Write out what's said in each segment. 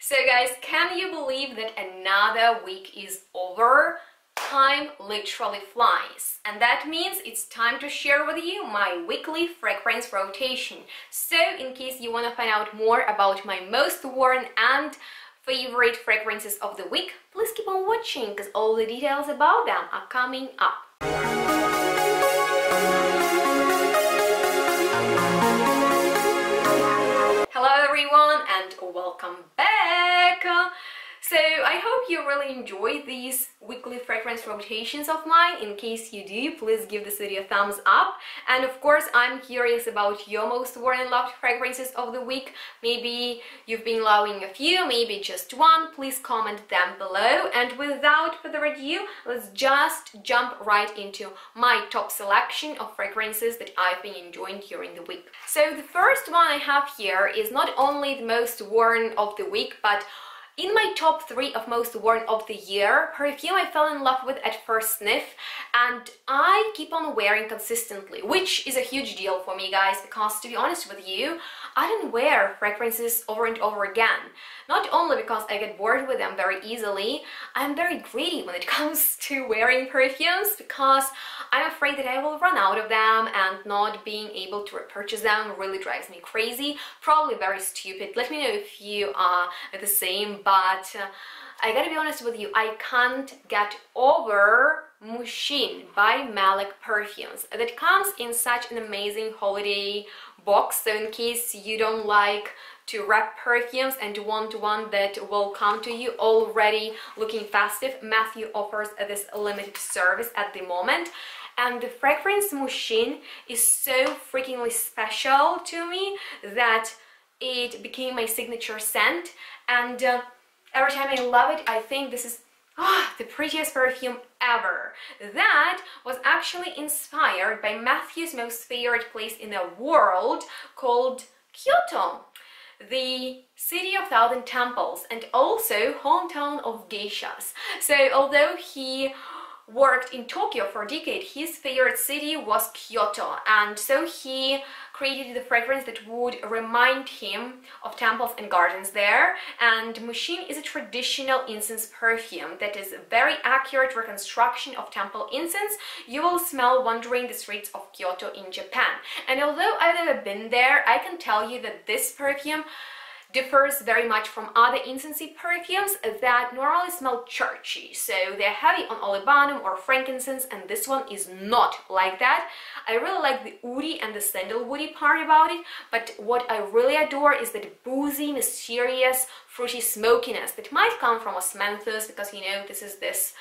So guys, can you believe that another week is over? Time literally flies, and that means it's time to share with you my weekly fragrance rotation. So in case you want to find out more about my most worn and favorite fragrances of the week, please keep on watching because all the details about them are coming up. Hello everyone and welcome back! So I hope you really enjoy these weekly fragrance rotations of mine. In case you do, please give this video a thumbs up. And of course, I'm curious about your most worn and loved fragrances of the week. Maybe you've been loving a few, maybe just one. Please comment them below. And without further ado, let's just jump right into my top selection of fragrances that I've been enjoying during the week. So the first one I have here is not only the most worn of the week, but in my top 3 of most worn of the year, perfume I fell in love with at first sniff and I keep on wearing consistently, which is a huge deal for me, guys, because to be honest with you, I don't wear fragrances over and over again. Not only because I get bored with them very easily, I'm very greedy when it comes to wearing perfumes because I'm afraid that I will run out of them, and not being able to repurchase them really drives me crazy. Probably very stupid. Let me know if you are the same, but I gotta be honest with you, I can't get over Mushin by Malek Perfumes. That comes in such an amazing holiday box, so in case you don't like to wrap perfumes and want one that will come to you already looking festive, Matthew offers this limited service at the moment. And the fragrance Mushin is so freakingly special to me that it became my signature scent, and every time I love it, I think this is the prettiest perfume ever. That was actually inspired by Matthew's most favorite place in the world called Kyoto, the city of thousand temples and also hometown of geishas. So although he worked in Tokyo for a decade, his favorite city was Kyoto, and so he created the fragrance that would remind him of temples and gardens there. And Mushin is a traditional incense perfume that is a very accurate reconstruction of temple incense you will smell wandering the streets of Kyoto in Japan. And although I've never been there, I can tell you that this perfume differs very much from other incensey perfumes that normally smell churchy. So they're heavy on olibanum or frankincense, and this one is not like that. I really like the woody and the sandalwoody part about it, but what I really adore is that boozy, mysterious, fruity smokiness that might come from osmanthus, because you know this is this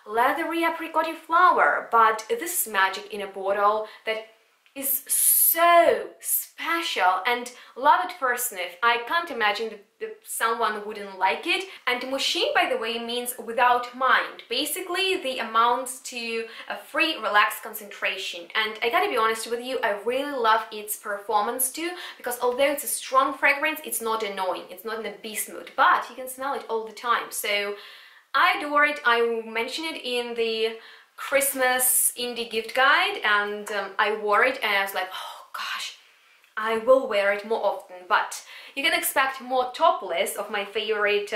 leathery apricot flower, but this is magic in a bottle that is so special and love at first sniff. I can't imagine that someone wouldn't like it. And Mushin, by the way, means without mind. Basically, the amounts to a free, relaxed concentration. And I gotta be honest with you, I really love its performance too, because although it's a strong fragrance, it's not annoying. It's not in a beast mood, but you can smell it all the time. So I adore it. I mentioned it in the Christmas indie gift guide, and I wore it and I was like, oh gosh, I will wear it more often. But you can expect more topless of my favorite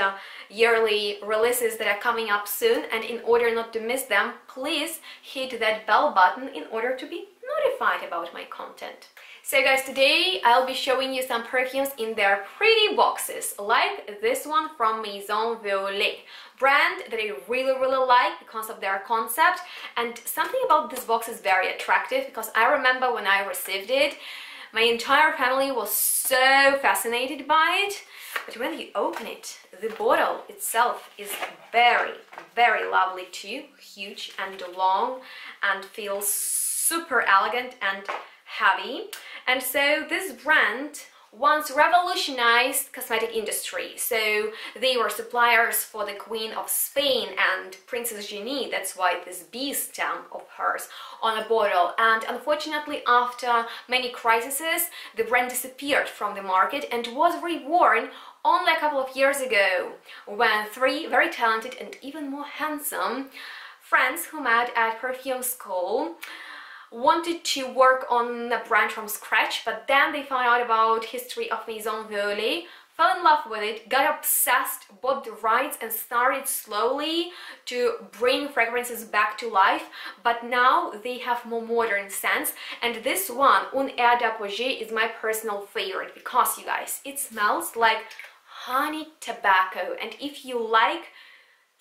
yearly releases that are coming up soon, and in order not to miss them, please hit that bell button in order to be notified about my content. So guys, today I'll be showing you some perfumes in their pretty boxes, like this one from Maison brand that I really like because of their concept. And something about this box is very attractive, because I remember when I received it, my entire family was so fascinated by it. But when you open it, the bottle itself is very lovely too, huge and long, and feels super elegant and heavy. And so this brand once revolutionized cosmetic industry. So they were suppliers for the Queen of Spain and Princess Jenny. That's why this bee stamp of hers on a bottle. And unfortunately, after many crises, the brand disappeared from the market and was reborn only a couple of years ago, when 3 very talented and even more handsome friends who met at perfume school wanted to work on a brand from scratch, but then they found out about history of Maison fell in love with it, got obsessed, bought the rights and started slowly to bring fragrances back to life, but now they have more modern sense. And this one, Un Air d'Apogée, is my personal favorite because, you guys, it smells like honey tobacco, and if you like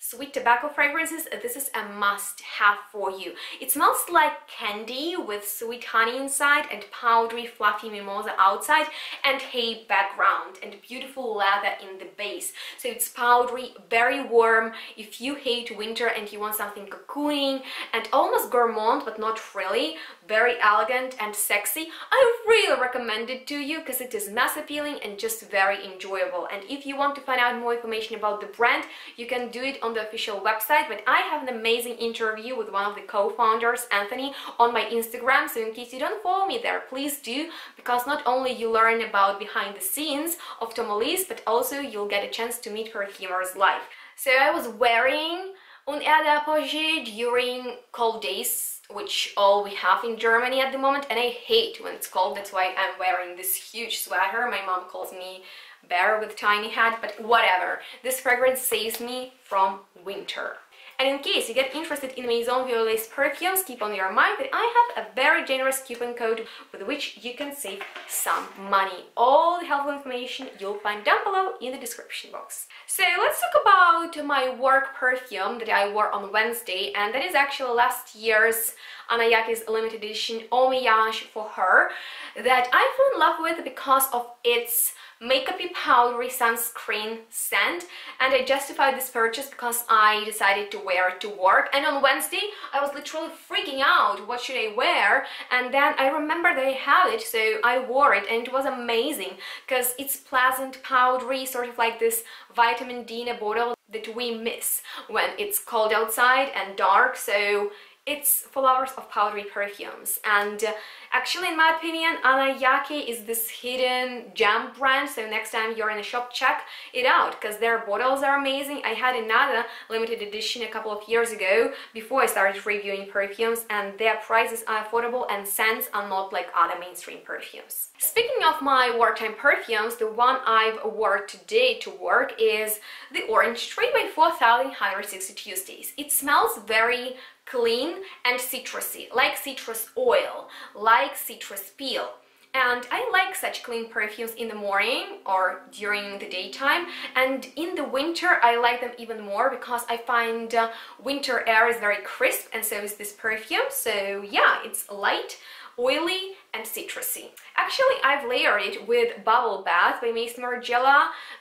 sweet tobacco fragrances, this is a must-have for you. It smells like candy with sweet honey inside and powdery fluffy mimosa outside and hay background and beautiful leather in the base. So it's powdery, very warm. If you hate winter and you want something cocooning and almost gourmand but not really, very elegant and sexy, I really recommend it to you because it is mass appealing and just very enjoyable. And if you want to find out more information about the brand, you can do it on the official website, but I have an amazing interview with one of the co-founders, Anthony, on my Instagram, so in case you don't follow me there, please do, because not only you learn about behind the scenes of Tommelise, but also you'll get a chance to meet perfumers live. So I was wearing Un Air d'Apogée during cold days, which all we have in Germany at the moment, and I hate when it's cold. That's why I'm wearing this huge sweater. My mom calls me bear with tiny hat, but whatever. This fragrance saves me from winter. And in case you get interested in Maison Violet's perfumes, keep on your mind that I have a very generous coupon code with which you can save some money. All the helpful information you'll find down below in the description box. So let's talk about my work perfume that I wore on Wednesday, and that is actually last year's ANNAYAKE's limited edition OMIYAGE for her, that I fell in love with because of its makeup-y powdery sunscreen scent, and I justified this purchase because I decided to wear it to work. And on Wednesday I was literally freaking out, what should I wear? And then I remembered that I had it, so I wore it, and it was amazing because it's pleasant, powdery, sort of like this vitamin D in a bottle that we miss when it's cold outside and dark. So it's full hours of powdery perfumes, and actually, in my opinion, ANNAYAKE is this hidden gem brand, so next time you're in a shop, check it out, because their bottles are amazing. I had another limited edition a couple of years ago, before I started reviewing perfumes, and their prices are affordable and scents are not like other mainstream perfumes. Speaking of my wartime perfumes, the one I've wore today to work is the Orange Tree by 4160 Tuesdays. It smells very clean and citrusy, like citrus oil, like citrus peel. And I like such clean perfumes in the morning or during the daytime, and in the winter I like them even more because I find winter air is very crisp, and so is this perfume. So yeah, it's light, oily and citrusy. Actually, I've layered it with Bubble Bath by MAISON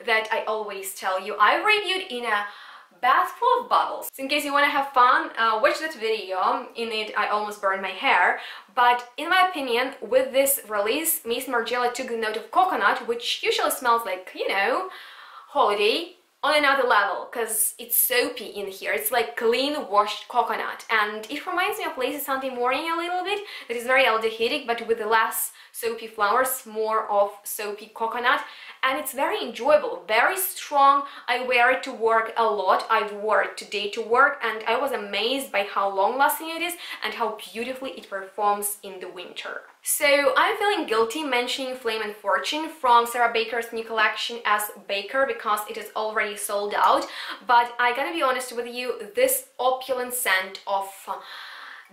that I always tell you I reviewed in a bath full of bubbles. So in case you want to have fun, watch that video. In it I almost burned my hair, but in my opinion, with this release, MAISON took the note of coconut, which usually smells like, you know, holiday, on another level, because it's soapy in here. It's like clean washed coconut, and it reminds me of Lazy Sunday Morning a little bit. That is very aldehydic, but with less soapy flowers, more of soapy coconut, and it's very enjoyable, very strong. I wear it to work a lot. I've worn it today to work, and I was amazed by how long lasting it is and how beautifully it performs in the winter. So I'm feeling guilty mentioning Flame and Fortune from Sarah Baker's new collection as Baker because it is already sold out, but I gotta be honest with you, this opulent scent of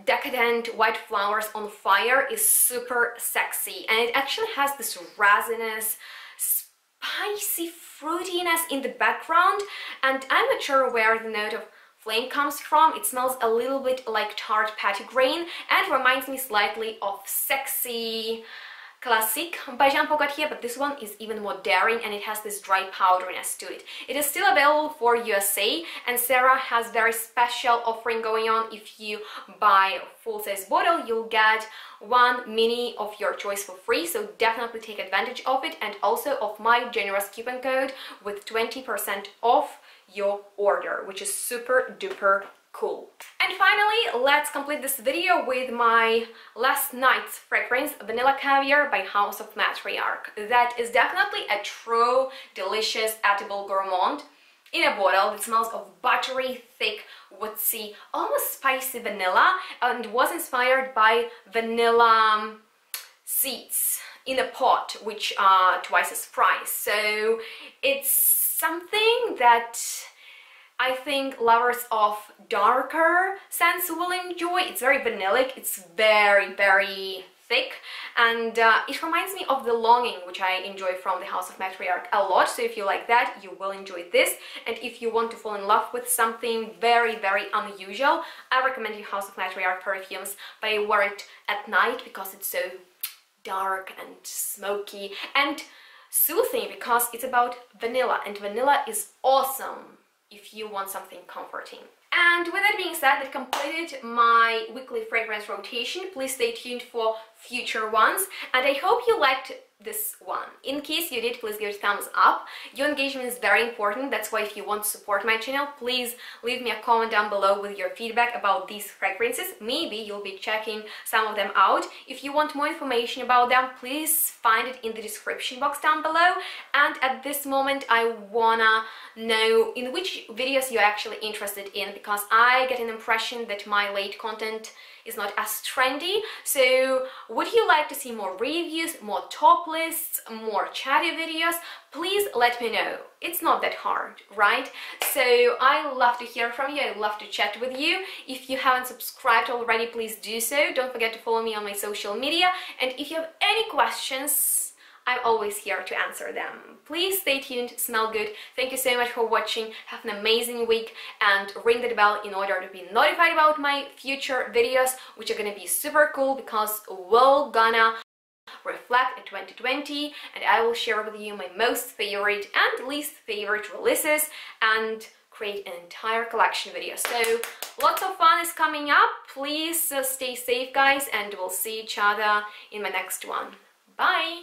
decadent white flowers on fire is super sexy, and it actually has this resinous, spicy fruitiness in the background, and I'm not sure where the note of flame comes from. It smells a little bit like tart petitgrain and reminds me slightly of Sexy Classique by Jean Paul Gaultier, but this one is even more daring and it has this dry powderiness to it. It is still available for USA, and Sarah has very special offering going on. If you buy a full-size bottle, you'll get one mini of your choice for free, so definitely take advantage of it, and also of my generous coupon code with 20% off your order, which is super duper cool. And finally, let's complete this video with my last night's fragrance, Vanilla Caviar by House of Matriarch. That is definitely a true delicious edible gourmand in a bottle that smells of buttery, thick, woodsy, almost spicy vanilla, and was inspired by vanilla seeds in a pot, which are twice as price. So it's something that I think lovers of darker scents will enjoy. It's very vanillic, it's very, very thick, and it reminds me of the Longing, which I enjoy from the House of Matriarch a lot. So if you like that, you will enjoy this. And if you want to fall in love with something very, very unusual, I recommend you House of Matriarch perfumes, but I wear it at night because it's so dark and smoky and soothing, because it's about vanilla, and vanilla is awesome if you want something comforting. And with that being said, that completed my weekly fragrance rotation. Please stay tuned for future ones, and I hope you liked this one. In case you did, please give it a thumbs up. Your engagement is very important. That's why if you want to support my channel, please leave me a comment down below with your feedback about these fragrances. Maybe you'll be checking some of them out. If you want more information about them, please find it in the description box down below. And at this moment, I wanna know in which videos you're actually interested in, because I get an impression that my late content is not as trendy. So would you like to see more reviews, more top lists, more chatty videos? Please let me know. It's not that hard, right? So I love to hear from you. I love to chat with you. If you haven't subscribed already, please do so. Don't forget to follow me on my social media. And if you have any questions, I'm always here to answer them. Please stay tuned, smell good. Thank you so much for watching. Have an amazing week, and ring that bell in order to be notified about my future videos, which are gonna be super cool because we're gonna reflect at 2020, and I will share with you my most favorite and least favorite releases and create an entire collection video. So lots of fun is coming up. Please stay safe, guys, and we'll see each other in my next one. Bye!